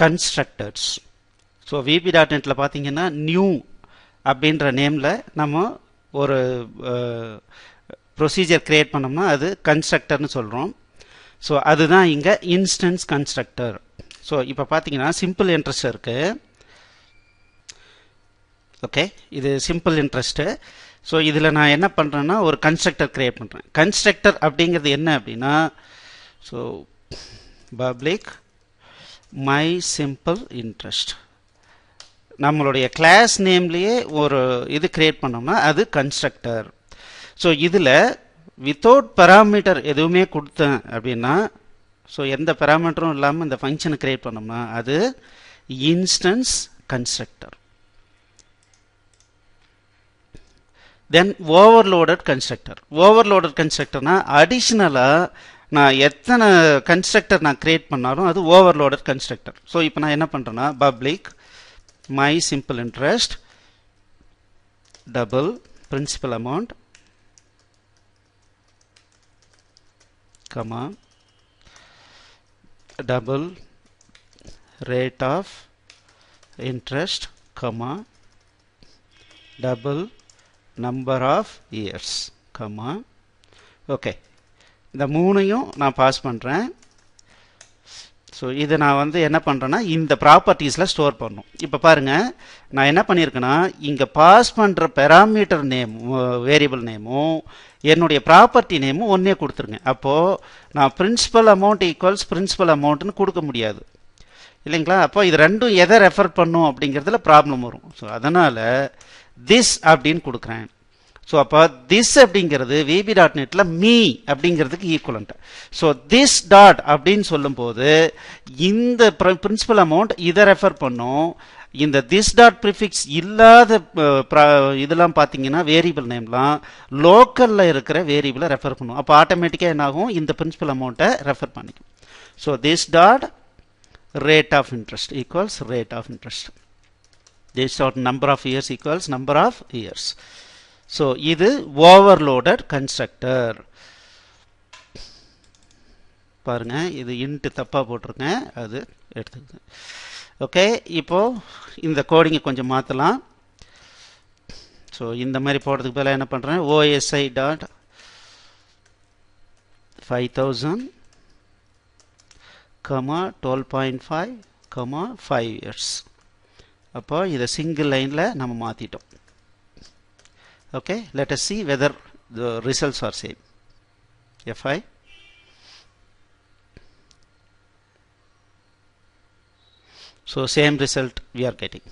constructors. So VB.NETல பார்த்தீங்கன்னா new அப்படின்ற நேமில் நம்ம ஒரு ப்ரொசீஜர் கிரியேட் பண்ணோம்னா அது கன்ஸ்ட்ரக்டர்னு சொல்கிறோம். ஸோ அதுதான் இங்கே இன்ஸ்டன்ஸ் கன்ஸ்ட்ரக்டர். ஸோ இப்போ பார்த்தீங்கன்னா சிம்பிள் இன்ட்ரெஸ்ட் இருக்குது. ஓகே, இது சிம்பிள் இன்ட்ரெஸ்ட்டு. ஸோ இதில் நான் என்ன பண்ணுறேன்னா ஒரு கன்ஸ்ட்ரக்டர் கிரியேட் பண்ணுறேன். கன்ஸ்ட்ரக்டர் அப்படிங்கிறது என்ன அப்படின்னா, so public my simple interest, நம்மளுடைய கிளாஸ் நேம்லேயே ஒரு இது கிரியேட் பண்ணோம்னா அது கன்ஸ்ட்ரக்டர். ஸோ இதில் வித்தவுட் பேராமீட்டர் எதுவுமே கொடுத்தேன் அப்படின்னா, ஸோ எந்த பேராமீட்டரும் இல்லாமல் இந்த ஃபங்க்ஷனை கிரியேட் பண்ணோம்னா அது இன்ஸ்டன்ஸ் கன்ஸ்ட்ரக்டர். தென் ஓவர்லோடட் கன்ஸ்ட்ரக்டர். ஓவர்லோடட் கன்ஸ்ட்ரக்டர்னா அடிஷ்னலாக நான் எத்தனை கன்ஸ்ட்ரக்டர் நான் கிரியேட் பண்ணாலும் அது ஓவர்லோடட் கன்ஸ்ட்ரக்டர். ஸோ இப்போ நான் என்ன பண்ணுறேன்னா public my simple interest double principal amount comma double rate of interest comma double number of years comma. Okay, இந்த மூணையும் நான் பாஸ் பண்ணுறேன். ஸோ இதை நான் என்ன பண்ணுறேன்னா இந்த ப்ராப்பர்ட்டிஸில் ஸ்டோர் பண்ணணும். இப்போ பாருங்கள், நான் என்ன பண்ணியிருக்கேன்னா இங்கே பாஸ் பண்ணுற பெராமீட்டர் நேம் வேரியபிள் நேமும் என்னுடைய ப்ராப்பர்ட்டி நேமும் ஒன்றே கொடுத்துருங்க. அப்போது நான் பிரின்சிபல் அமௌண்ட் ஈக்குவல்ஸ் பிரின்சிபல் அமௌண்ட்னு கொடுக்க முடியாது இல்லைங்களா? அப்போ இது ரெண்டும் எதை ரெஃபர் பண்ணும் அப்படிங்கிறதுல ப்ராப்ளம் வரும். ஸோ அதனால் திஸ் அப்படின்னு கொடுக்குறேன். ஸோ அப்போ திஸ் அப்படிங்கிறது VB.NETல மீ அப்படிங்கிறதுக்கு ஈக்குவலண்ட். ஸோ திஸ் டாட் அப்படின்னு சொல்லும்போது இந்த பிரின்சிபல் அமௌண்ட் இதை ரெஃபர் பண்ணும். இந்த திஸ் டாட் ப்ரிஃபிக்ஸ் இல்லாத இதெல்லாம் பார்த்தீங்கன்னா வேரியபிள் நேம்லாம் லோக்கலில் இருக்கிற வேரியபிளை ரெஃபர் பண்ணும். அப்போ ஆட்டோமேட்டிக்காக என்ன ஆகும், இந்த பிரின்சிபல் அமௌண்ட்டை ரெஃபர் பண்ணிக்கும். So this dot rate of interest equals rate of interest. This dot number of years equals number of years. So இது ஓவர்லோடட் கன்ஸ்ட்ரக்டர். பாருங்க, இது இன்ட்டு தப்பாக போட்டிருக்கேன், அது எடுத்துக்கங்க. ஓகே, இப்போது இந்த கோடிங்கை கொஞ்சம் மாற்றலாம். ஸோ இந்த மாதிரி போடுறதுக்கு பதிலாக என்ன பண்ணுறேன், OSI டாட் 5000 12.5 5 years. அப்போ இதை சிங்கிள் லைனில் நம்ம மாற்றிட்டோம். Okay, let us see whether the results are same. Fi so same result we are getting.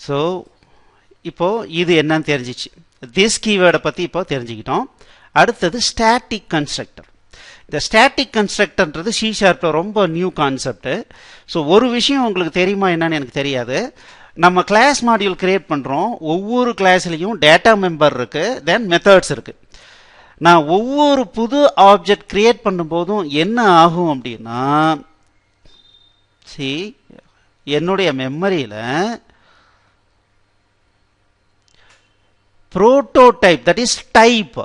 So இப்போ இது என்னன்னு தெரிஞ்சிச்சு. this keyword பத்தி இப்போ தெரிஞ்சுக்கிட்டோம். அடுத்தது static constructor. இந்த ஸ்டாட்டிக் கன்ஸ்ட்ரக்டர்ன்றது C# ரொம்ப நியூ கான்செப்ட். ஸோ ஒரு விஷயம் உங்களுக்கு தெரியுமா என்னன்னு எனக்கு தெரியாது. நம்ம கிளாஸ் மாடியூல் கிரியேட் பண்ணுறோம். ஒவ்வொரு கிளாஸ்லேயும் டேட்டா மெம்பர் இருக்குது, தென் மெத்தட்ஸ் இருக்குது. நான் ஒவ்வொரு புது ஆப்ஜெக்ட் கிரியேட் பண்ணும்போதும் என்ன ஆகும் அப்படின்னா, என்னுடைய மெமரியில் புரோட்டோடைப், தட் இஸ் டைப்,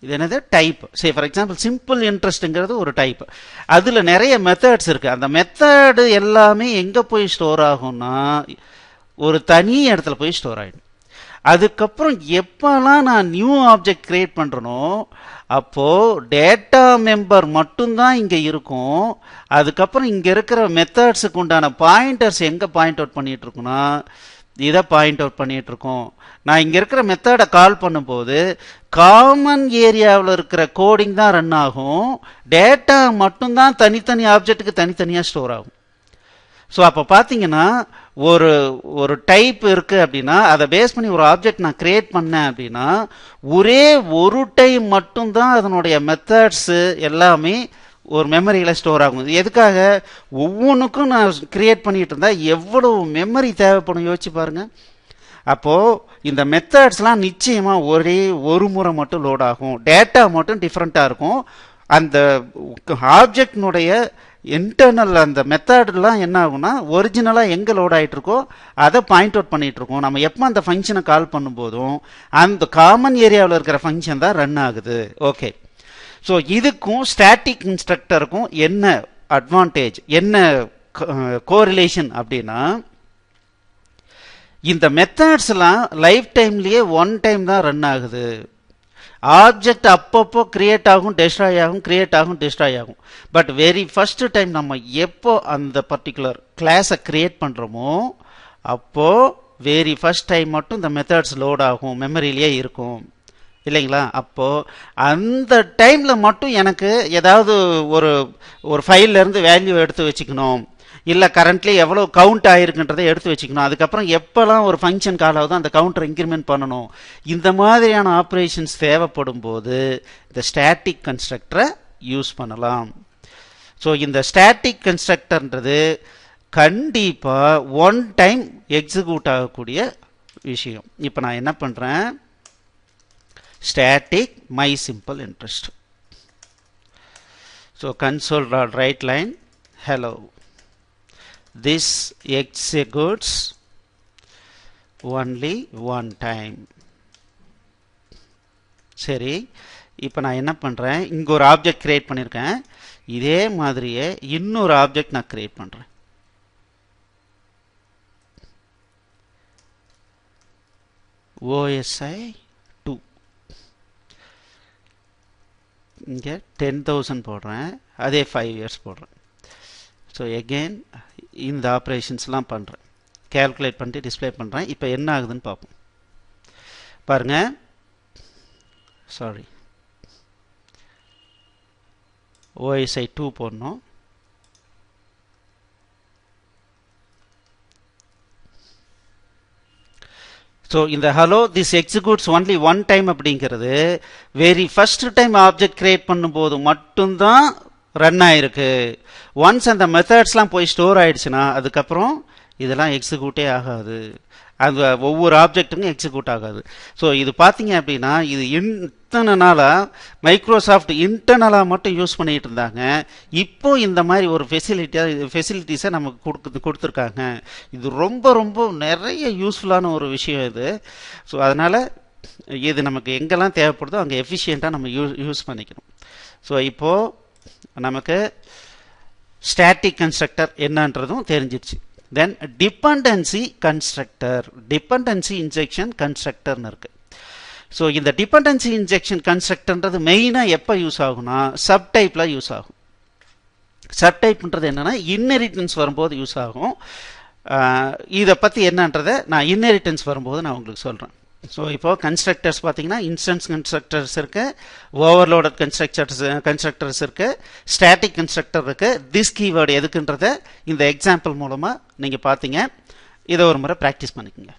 இது என்னது டைப். சரி, ஃபார் எக்ஸாம்பிள் சிம்பிள் இன்ட்ரெஸ்ட்டுங்கிறது ஒரு டைப். அதில் நிறைய மெத்தட்ஸ் இருக்குது. அந்த மெத்தடு எல்லாமே எங்கே போய் ஸ்டோர் ஆகும்னா ஒரு தனி இடத்துல போய் ஸ்டோர் ஆகிடும். அதுக்கப்புறம் எப்போல்லாம் நான் நியூ ஆப்ஜெக்ட் கிரியேட் பண்ணுறனோ அப்போது டேட்டா மெம்பர் மட்டும்தான் இங்கே இருக்கும். அதுக்கப்புறம் இங்கே இருக்கிற மெத்தட்ஸுக்கு உண்டான பாயிண்டர்ஸ் எங்கே பாயிண்ட் அவுட் பண்ணிகிட்டு இருக்குன்னா இதை பாயிண்ட் அவுட் பண்ணிட்டு இருக்கோம். நான் இங்கே இருக்கிற மெத்தடை கால் பண்ணும்போது காமன் ஏரியாவில் இருக்கிற கோடிங் தான் ரன் ஆகும். டேட்டா மட்டும்தான் தனித்தனி ஆப்ஜெக்ட்டுக்கு தனித்தனியாக ஸ்டோர் ஆகும். ஸோ அப்போ பார்த்தீங்கன்னா ஒரு டைப் இருக்குது அப்படின்னா அதை பேஸ் பண்ணி ஒரு ஆப்ஜெக்ட் நான் கிரியேட் பண்ணேன் அப்படின்னா ஒரே ஒரு டைம் மட்டும்தான் அதனுடைய மெத்தட்ஸு எல்லாமே ஒரு மெமரியில் ஸ்டோர் ஆகும். எதுக்காக, ஒவ்வொன்றுக்கும் நான் கிரியேட் பண்ணிட்டு இருந்தால் எவ்வளவு மெமரி தேவைப்படும் யோசிச்சு பாருங்கள். அப்போது இந்த மெத்தட்ஸ்லாம் நிச்சயமாக ஒரே ஒரு முறை மட்டும் லோட் ஆகும். டேட்டா மட்டும் டிஃப்ரெண்ட்டாக இருக்கும். அந்த ஆப்ஜெக்டினுடைய இன்டர்னல் அந்த மெத்தட்லாம் என்ன ஆகும்னா ஒரிஜினலாக எங்கே லோட் ஆகிட்டுருக்கோ அதை பாயிண்ட் அவுட் பண்ணிகிட்ருக்கோம். நம்ம எப்போ அந்த ஃபங்க்ஷனை கால் பண்ணும்போதும் அந்த காமன் ஏரியாவில் இருக்கிற ஃபங்க்ஷன் தான் ரன் ஆகுது. ஓகே, ஸோ இதுக்கும் ஸ்டாட்டிக் கன்ஸ்ட்ரக்டருக்கும் என்ன அட்வான்டேஜ், என்ன கோரிலேஷன் அப்படின்னா, இந்த மெத்தட்ஸ்லாம் லைஃப் டைம்லயே ஒன் டைம் தான் ரன் ஆகுது. ஆப்ஜெக்ட் அப்பப்போ கிரியேட் ஆகும், டெஸ்ட்ராய் ஆகும், கிரியேட் ஆகும், டெஸ்ட்ராய் ஆகும். பட் வெரி ஃபர்ஸ்ட் டைம் நம்ம எப்போ அந்த பர்டிகுலர் கிளாஸை கிரியேட் பண்ணுறோமோ அப்போ வெரி ஃபர்ஸ்ட் டைம் மட்டும் இந்த மெத்தட்ஸ் லோட் ஆகும், மெமரியிலேயே இருக்கும் இல்லைங்களா? அப்போ அந்த டைம்ல மட்டும் எனக்கு ஏதாவது ஒரு ஃபைல்ல இருந்து வேல்யூ எடுத்து வச்சுக்கணும், இல்லை கரண்ட்லி எவ்வளோ கவுண்ட் ஆகிருக்குன்றதை எடுத்து வச்சுக்கணும். அதுக்கப்புறம் எப்போல்லாம் ஒரு ஃபங்க்ஷன் கால் ஆகுதோ அந்த கவுண்டர் இன்க்ரிமெண்ட் பண்ணணும். இந்த மாதிரியான ஆப்ரேஷன்ஸ் தேவைப்படும் போது இந்த ஸ்டாட்டிக் கன்ஸ்ட்ரக்டரை யூஸ் பண்ணலாம். ஸோ இந்த ஸ்டாட்டிக் கன்ஸ்ட்ரக்டர்ன்றது கண்டிப்பாக ஒன் டைம் எக்ஸிக்யூட் ஆகக்கூடிய விஷயம். இப்போ நான் என்ன பண்ணுறேன், static my simple interest. So console dot right line hello, this executes only one time. சரி, இப்போ நான் என்ன பண்ணுறேன், இங்கே ஒரு ஆப்ஜெக்ட் கிரியேட் பண்ணியிருக்கேன். இதே மாதிரியே இன்னொரு ஆப்ஜெக்ட் நான் கிரியேட் பண்ணுறேன். OSI 2 இங்கே 10,000 போடுறேன், அதே 5 years போடுறேன். ஸோ எகெயின் இந்த ஆப்ரேஷன்ஸ்லாம் பண்ணுறேன், கேல்குலேட் பண்ணிட்டு டிஸ்பிளே பண்ணுறேன். இப்போ என்ன ஆகுதுன்னு பார்ப்போம். பாருங்கள், சாரி OSI 2 போடணும். ஸோ இந்த hello this executes only one time அப்படிங்கிறது very first time object create பண்ணும்போது மட்டும்தான் ரன் ஆயிருக்கு. ஒன்ஸ் அந்த மெத்தட்ஸ்லாம் போய் ஸ்டோர் ஆயிடுச்சுன்னா அதுக்கப்புறம் இதெல்லாம் எக்ஸிக்யூட்டே ஆகாது, அந்த ஒவ்வொரு ஆப்ஜெக்ட்டுக்கும் எக்ஸிக்யூட் ஆகாது. ஸோ இது பார்த்தீங்க அப்படின்னா இது இத்தனை நாளாக மைக்ரோசாஃப்ட் இன்டர்னலாக மட்டும் யூஸ் பண்ணிகிட்டு இருந்தாங்க. இப்போ இந்த மாதிரி ஒரு ஃபெசிலிட்டிஸை நமக்கு கொடுத்துருக்காங்க. இது ரொம்ப ரொம்ப நிறைய யூஸ்ஃபுல்லான ஒரு விஷயம் இது. ஸோ அதனால் இது நமக்கு எங்கெல்லாம் தேவைப்படுதோ அங்கே எஃபிஷியண்ட்டாக நம்ம யூஸ் பண்ணிக்கணும். ஸோ இப்போது நமக்கு ஸ்டாட்டிக் கன்ஸ்ட்ரக்டர் என்னன்றதும் தெரிஞ்சிருச்சு. தென் டிபெண்டன்சி கன்ஸ்ட்ரக்டர், டிபெண்டன்சி இன்ஜெக்ஷன் கன்ஸ்ட்ரக்டர்னு இருக்கு. ஸோ இந்த டிபெண்டன்சி இன்ஜெக்ஷன் கன்ஸ்ட்ரக்டர்ன்றது மெயினாக எப்போ யூஸ் ஆகும்னா சப்டைப்பில் யூஸ் ஆகும். சப்டைப்ன்றது என்னன்னா இன்ஹெரிட்டன்ஸ் வரும்போது யூஸ் ஆகும். இதை பற்றி என்னன்றதை நான் இன்ஹெரிட்டன்ஸ் வரும்போது நான் உங்களுக்கு சொல்கிறேன். ஸோ இப்போ கன்ஸ்ட்ரக்டர்ஸ் பார்த்தீங்கன்னா இன்ஸ்டன்ஸ் கன்ஸ்ட்ரக்டர்ஸ் இருக்கு, ஓவர்லோடட் கன்ஸ்ட்ரக்டர்ஸ் இருக்கு, ஸ்டாட்டிக் கன்ஸ்ட்ரக்டர் இருக்கு. திஸ் கீவேர்டு எதுக்குன்றத இந்த எக்ஸாம்பிள் மூலமாக நீங்கள் பார்த்தீங்க. இதை ஒரு முறை ப்ராக்டிஸ் பண்ணிக்கோங்க.